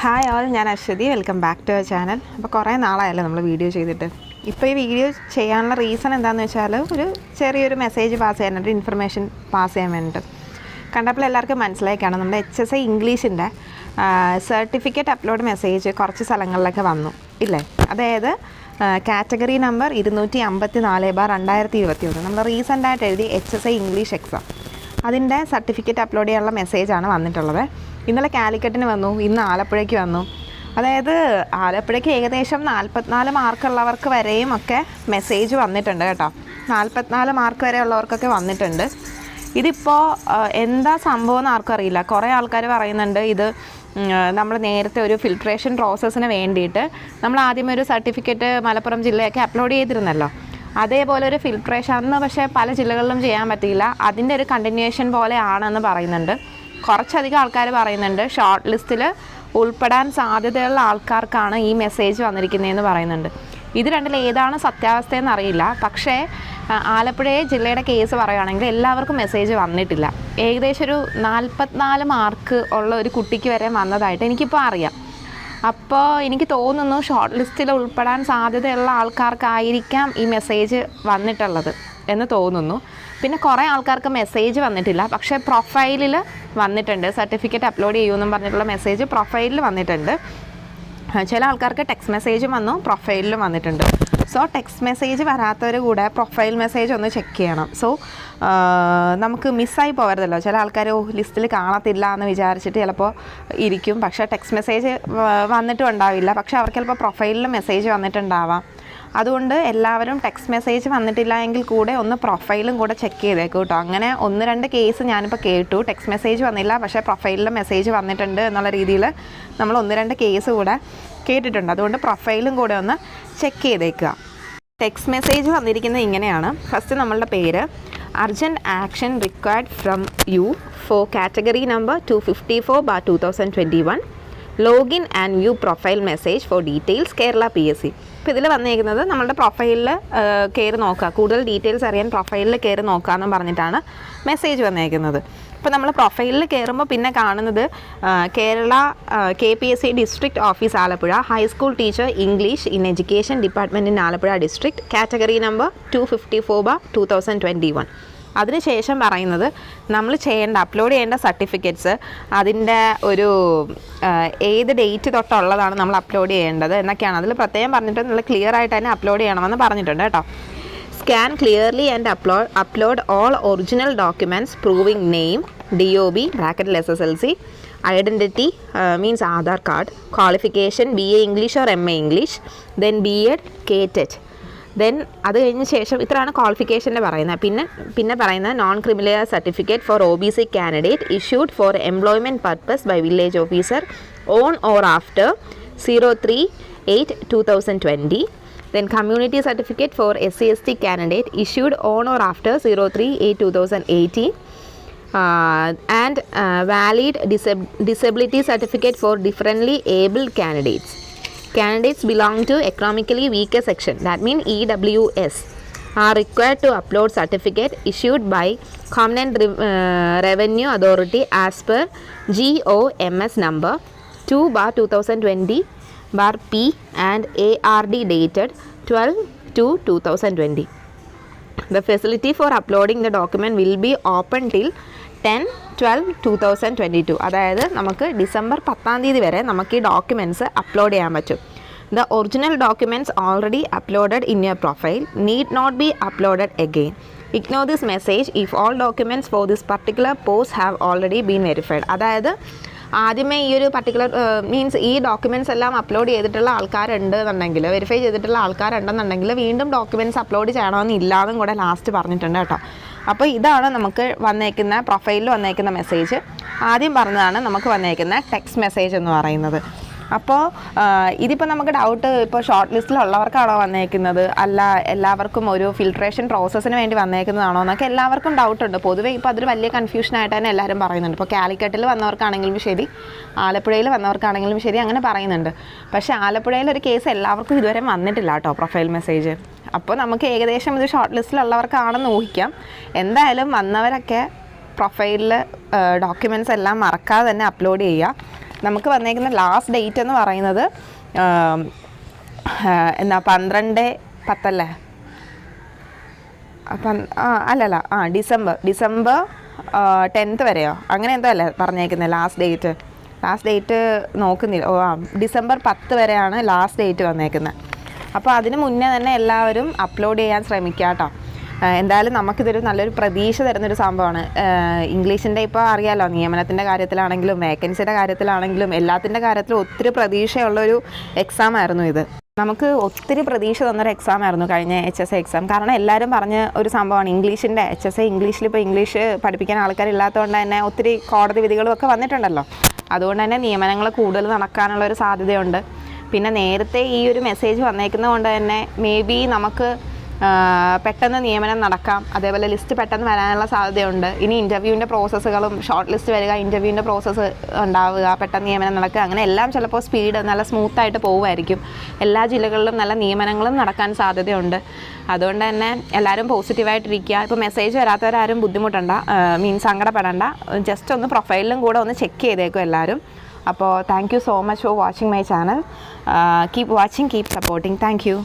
Hi all, ഞാൻ Aswathy. Welcome back to our channel. അപ്പോൾ കുറേ നാളായല്ലോ നമ്മൾ വീഡിയോ ചെയ്തിട്ട്. ഇപ്പോൾ ഈ വീഡിയോ ചെയ്യാനുള്ള റീസൺ എന്താണെന്ന് വെച്ചാൽ ഒരു ചെറിയൊരു മെസ്സേജ് പാസ് ചെയ്യാനായിട്ട്, ഇൻഫർമേഷൻ പാസ് ചെയ്യാൻ വേണ്ടിയിട്ട്. കണ്ടപ്പോൾ എല്ലാവർക്കും മനസ്സിലായിക്കാണ് നമ്മുടെ HSA ഇംഗ്ലീഷിൻ്റെ സർട്ടിഫിക്കറ്റ് അപ്ലോഡ് മെസ്സേജ് കുറച്ച് സ്ഥലങ്ങളിലൊക്കെ വന്നു ഇല്ലേ. അതായത് കാറ്റഗറി നമ്പർ 254/2021 നമ്മൾ റീസെൻ്റായിട്ട് എഴുതി HSA ഇംഗ്ലീഷ് എക്സാം, അതിൻ്റെ സർട്ടിഫിക്കറ്റ് അപ്ലോഡ് ചെയ്യാനുള്ള മെസ്സേജാണ് വന്നിട്ടുള്ളത്. ഇന്നലെ കാലിക്കറ്റിന് വന്നു, ഇന്ന് ആലപ്പുഴയ്ക്ക് വന്നു. അതായത് ആലപ്പുഴയ്ക്ക് ഏകദേശം 44 മാർക്കുള്ളവർക്ക് വരെയും ഒക്കെ മെസ്സേജ് വന്നിട്ടുണ്ട് കേട്ടോ. 44 മാർക്ക് വരെ ഉള്ളവർക്കൊക്കെ വന്നിട്ടുണ്ട്. ഇതിപ്പോൾ എന്താ സംഭവം എന്ന് ആർക്കും അറിയില്ല. കുറേ ആൾക്കാർ പറയുന്നുണ്ട് ഇത് നമ്മൾ നേരത്തെ ഒരു ഫിൽട്രേഷൻ പ്രോസസ്സിന് വേണ്ടിയിട്ട് നമ്മൾ ആദ്യമേ ഒരു സർട്ടിഫിക്കറ്റ് മലപ്പുറം ജില്ലയൊക്കെ അപ്ലോഡ് ചെയ്തിരുന്നല്ലോ, അതേപോലെ ഒരു ഫിൽട്രേഷൻ അന്ന് പക്ഷേ പല ജില്ലകളിലും ചെയ്യാൻ പറ്റിയില്ല. അതിൻ്റെ ഒരു കണ്ടിന്യൂവേഷൻ പോലെ ആണെന്ന് പറയുന്നുണ്ട്. കുറച്ചധികം ആൾക്കാർ പറയുന്നുണ്ട് ഷോർട്ട് ലിസ്റ്റിൽ ഉൾപ്പെടാൻ സാധ്യതയുള്ള ആൾക്കാർക്കാണ് ഈ മെസ്സേജ് വന്നിരിക്കുന്നതെന്ന് പറയുന്നുണ്ട്. ഇത് രണ്ടിൽ ഏതാണ് സത്യാവസ്ഥയെന്ന് അറിയില്ല. പക്ഷേ ആലപ്പുഴ ജില്ലയുടെ കേസ് പറയുകയാണെങ്കിൽ എല്ലാവർക്കും മെസ്സേജ് വന്നിട്ടില്ല. ഏകദേശം ഒരു 44 മാർക്ക് ഉള്ള ഒരു കുട്ടിക്ക് വരെ വന്നതായിട്ട് എനിക്കിപ്പോൾ അറിയാം. അപ്പോൾ എനിക്ക് തോന്നുന്നു ഷോർട്ട് ലിസ്റ്റിൽ ഉൾപ്പെടാൻ സാധ്യതയുള്ള ആൾക്കാർക്കായിരിക്കാം ഈ മെസ്സേജ് വന്നിട്ടുള്ളത് എന്ന് തോന്നുന്നു. പിന്നെ കുറേ ആൾക്കാർക്ക് മെസ്സേജ് വന്നിട്ടില്ല, പക്ഷേ പ്രൊഫൈലിൽ വന്നിട്ടുണ്ട്. സർട്ടിഫിക്കറ്റ് അപ്ലോഡ് ചെയ്യുമെന്നും പറഞ്ഞിട്ടുള്ള മെസ്സേജ് പ്രൊഫൈലിൽ വന്നിട്ടുണ്ട്. ചില ആൾക്കാർക്ക് ടെക്സ്റ്റ് മെസ്സേജും വന്നു, പ്രൊഫൈലിലും വന്നിട്ടുണ്ട്. സോ ടെക്സ്റ്റ് മെസ്സേജ് വരാത്തവർ കൂടെ പ്രൊഫൈൽ മെസ്സേജ് ഒന്ന് ചെക്ക് ചെയ്യണം. സോ നമുക്ക് മിസ്സായി പോകരുതല്ലോ. ചില ആൾക്കാർ ലിസ്റ്റിൽ കാണത്തില്ല എന്ന് വിചാരിച്ചിട്ട് ചിലപ്പോൾ ഇരിക്കും, പക്ഷേ ടെക്സ്റ്റ് മെസ്സേജ് വന്നിട്ടും ഉണ്ടാവില്ല. പക്ഷേ അവർക്ക് ചിലപ്പോൾ പ്രൊഫൈലിൽ മെസ്സേജ് വന്നിട്ടുണ്ടാവാം. അതുകൊണ്ട് എല്ലാവരും ടെക്സ്റ്റ് മെസ്സേജ് വന്നിട്ടില്ല എങ്കിൽ കൂടെ ഒന്ന് പ്രൊഫൈലും കൂടെ ചെക്ക് ചെയ്തേക്കും കേട്ടോ. അങ്ങനെ 1-2 കേസ് ഞാനിപ്പോൾ കേട്ടു. ടെക്സ്റ്റ് മെസ്സേജ് വന്നില്ല, പക്ഷേ പ്രൊഫൈലിൽ മെസ്സേജ് വന്നിട്ടുണ്ട് എന്നുള്ള രീതിയിൽ നമ്മൾ 1-2 കേസ് കൂടെ കേട്ടിട്ടുണ്ട്. അതുകൊണ്ട് പ്രൊഫൈലും കൂടെ ഒന്ന് ചെക്ക് ചെയ്തേക്കുക. ടെക്സ്റ്റ് മെസ്സേജ് വന്നിരിക്കുന്നത് ഇങ്ങനെയാണ്. ഫസ്റ്റ് നമ്മളുടെ പേര്, urgent action required from you for category number 254/2021, login and view profile message for details Kerala PSC. ഇപ്പോൾ ഇതിൽ വന്നിരിക്കുന്നത് നമ്മളുടെ പ്രൊഫൈലിൽ കയറി നോക്കുക, കൂടുതൽ ഡീറ്റെയിൽസ് അറിയാൻ പ്രൊഫൈലിൽ കയറി നോക്കാമെന്ന് പറഞ്ഞിട്ടാണ് മെസ്സേജ് വന്നിരിക്കുന്നത്. ഇപ്പോൾ നമ്മൾ പ്രൊഫൈലിൽ കയറുമ്പോൾ പിന്നെ കാണുന്നത് Kerala KPSC district office Alappuzha, high school teacher English in education department in Alappuzha district, category number 254/2021. അതിനുശേഷം പറയുന്നത് നമ്മൾ അപ്ലോഡ് ചെയ്യേണ്ട സർട്ടിഫിക്കറ്റ്സ്, അതിൻ്റെ ഒരു ഏത് ഡേറ്റ് തൊട്ടുള്ളതാണ് നമ്മൾ അപ്ലോഡ് ചെയ്യേണ്ടത് എന്നൊക്കെയാണ് അതിൽ പ്രത്യേകം പറഞ്ഞിട്ട് നമ്മൾ ക്ലിയർ ആയിട്ട് തന്നെ അപ്ലോഡ് ചെയ്യണമെന്ന് പറഞ്ഞിട്ടുണ്ട് കേട്ടോ. Scan clearly and upload all original documents proving name, DOB (SSLC), identity means Aadhaar card, qualification BA English or MA English, then BEd, KTET. Then അത് കഴിഞ്ഞ ശേഷം ഇത്രയാണ് ക്വാളിഫിക്കേഷൻ്റെ പറയുന്നത്. പിന്നെ പറയുന്നത് non criminal certificate for OBC candidate issued for employment purpose by village officer on or after 03/8/2020. Then community certificate for SC/ST candidate issued on or after 03/8/2018. And valid disability certificate for differently abled candidates. Candidates belong to economically weaker section, that means EWS, are required to upload certificate issued by Common Revenue Authority as per GOMS number 2/2020/P and ARD dated 12/2/2020. The facility for uploading the document will be open till 10/12/2022. അതായത് നമുക്ക് December 10 വരെ നമുക്ക് ഈ documents upload ചെയ്യാൻ പറ്റും. The original documents already uploaded in your profile need not be uploaded again. Ignore this message if all documents for this particular post have already been verified. അതായത് ആദ്യമേ ഈ ഒരു പർട്ടിക്കുലർ മീൻസ് ഈ documents എല്ലാം upload ചെയ്തിട്ടുള്ള ആൾക്കാരുണ്ടെന്നുണ്ടെങ്കിൽ, verify ചെയ്തിട്ടുള്ള ആൾക്കാരുണ്ടെന്നുണ്ടെങ്കിൽ വീണ്ടും documents upload ചെയ്യണമെന്നില്ലാതും കൂടെ ലാസ്റ്റ് പറഞ്ഞിട്ടുണ്ട് കേട്ടോ. അപ്പോൾ ഇതാണ് നമുക്ക് വന്നേക്കുന്ന പ്രൊഫൈലിൽ വന്നേക്കുന്ന മെസ്സേജ്. ആദ്യം പറഞ്ഞതാണ് നമുക്ക് വന്നേക്കുന്ന ടെക്സ്റ്റ് മെസ്സേജ് എന്ന് പറയുന്നത്. അപ്പോൾ ഇതിപ്പോൾ നമുക്ക് ഡൗട്ട്, ഇപ്പോൾ ഷോർട്ട് ലിസ്റ്റിലുള്ളവർക്കാണോ വന്നേക്കുന്നത്, അല്ല എല്ലാവർക്കും ഒരു ഫിൽട്രേഷൻ പ്രോസസ്സിന് വേണ്ടി വന്നേക്കുന്നതാണോ എന്നൊക്കെ എല്ലാവർക്കും ഡൗട്ടുണ്ട്. പൊതുവേ ഇപ്പോൾ അതൊരു വലിയ കൺഫ്യൂഷനായിട്ട് തന്നെ എല്ലാവരും പറയുന്നുണ്ട്. ഇപ്പോൾ കാലിക്കറ്റിൽ വന്നവർക്കാണെങ്കിലും ശരി, ആലപ്പുഴയിൽ വന്നവർക്കാണെങ്കിലും ശരി, അങ്ങനെ പറയുന്നുണ്ട്. പക്ഷേ ആലപ്പുഴയിലൊരു കേസ് എല്ലാവർക്കും ഇതുവരെ വന്നിട്ടില്ല കേട്ടോ, പ്രൊഫൈൽ മെസ്സേജ്. അപ്പോൾ നമുക്ക് ഏകദേശം ഇത് ഷോർട്ട് ലിസ്റ്റിലുള്ളവർക്കാണെന്ന് ഊഹിക്കാം. എന്തായാലും വന്നവരൊക്കെ പ്രൊഫൈലിൽ ഡോക്യുമെൻറ്റ്സ് എല്ലാം മറക്കാതെ തന്നെ അപ്ലോഡ് ചെയ്യുക. നമുക്ക് വന്നേക്കുന്ന ലാസ്റ്റ് ഡേറ്റ് എന്ന് പറയുന്നത് എന്നാ 12/10 അല്ലേ? അല്ലല്ല ഡിസംബർ 10th വരെയോ അങ്ങനെ എന്തോ അല്ലേ പറഞ്ഞേക്കുന്നത് ലാസ്റ്റ് ഡേറ്റ് നോക്കുന്നില്ല. ഡിസംബർ 10 വരെയാണ് ലാസ്റ്റ് ഡേറ്റ് വന്നേക്കുന്നത്. അപ്പോൾ അതിന് മുന്നേ തന്നെ എല്ലാവരും അപ്ലോഡ് ചെയ്യാൻ ശ്രമിക്കുക കേട്ടോ. എന്തായാലും നമുക്കിതൊരു നല്ലൊരു പ്രതീക്ഷ തരുന്നൊരു സംഭവമാണ്. ഇംഗ്ലീഷിൻ്റെ ഇപ്പോൾ അറിയാമല്ലോ, നിയമനത്തിൻ്റെ കാര്യത്തിലാണെങ്കിലും വേക്കൻസിയുടെ കാര്യത്തിലാണെങ്കിലും എല്ലാത്തിൻ്റെ കാര്യത്തിലും ഒത്തിരി പ്രതീക്ഷയുള്ളൊരു എക്സാം ആയിരുന്നു ഇത്. നമുക്ക് ഒത്തിരി പ്രതീക്ഷ തന്നൊരു എക്സാം ആയിരുന്നു കഴിഞ്ഞ HSA എക്സാം. കാരണം എല്ലാവരും പറഞ്ഞ ഒരു സംഭവമാണ് ഇംഗ്ലീഷിൻ്റെ HSA ഇംഗ്ലീഷിൽ. ഇപ്പോൾ ഇംഗ്ലീഷ് പഠിപ്പിക്കാൻ ആൾക്കാരില്ലാത്തതുകൊണ്ട് തന്നെ ഒത്തിരി കോടതി വിധികളും ഒക്കെ വന്നിട്ടുണ്ടല്ലോ. അതുകൊണ്ട് തന്നെ നിയമനങ്ങൾ കൂടുതൽ നടക്കാനുള്ളൊരു സാധ്യതയുണ്ട്. പിന്നെ നേരത്തെ ഈ ഒരു മെസ്സേജ് വന്നേക്കുന്നതുകൊണ്ട് തന്നെ മേ ബി നമുക്ക് പെട്ടെന്ന് നിയമനം നടക്കാം. അതേപോലെ ലിസ്റ്റ് പെട്ടെന്ന് വരാനുള്ള സാധ്യതയുണ്ട്. ഇനി ഇൻ്റർവ്യൂവിൻ്റെ പ്രോസസ്സുകളും ഷോർട്ട് ലിസ്റ്റ് വരിക, ഇൻ്റർവ്യൂവിൻ്റെ പ്രോസസ്സ് ഉണ്ടാവുക, പെട്ടെന്ന് നിയമനം നടക്കുക, അങ്ങനെ എല്ലാം ചിലപ്പോൾ സ്പീഡ് നല്ല സ്മൂത്തായിട്ട് പോകുമായിരിക്കും. എല്ലാ ജില്ലകളിലും നല്ല നിയമനങ്ങളും നടക്കാൻ സാധ്യതയുണ്ട്. അതുകൊണ്ട് തന്നെ എല്ലാവരും പോസിറ്റീവായിട്ടിരിക്കുക. ഇപ്പോൾ മെസ്സേജ് വരാത്തവരാരും ബുദ്ധിമുട്ടണ്ട, സങ്കടപ്പെടേണ്ട. ജസ്റ്റ് ഒന്ന് പ്രൊഫൈലിലും കൂടെ ഒന്ന് ചെക്ക് ചെയ്തേക്കും എല്ലാവരും. അപ്പോൾ thank you so much for watching my channel. Keep watching, keep supporting. Thank you.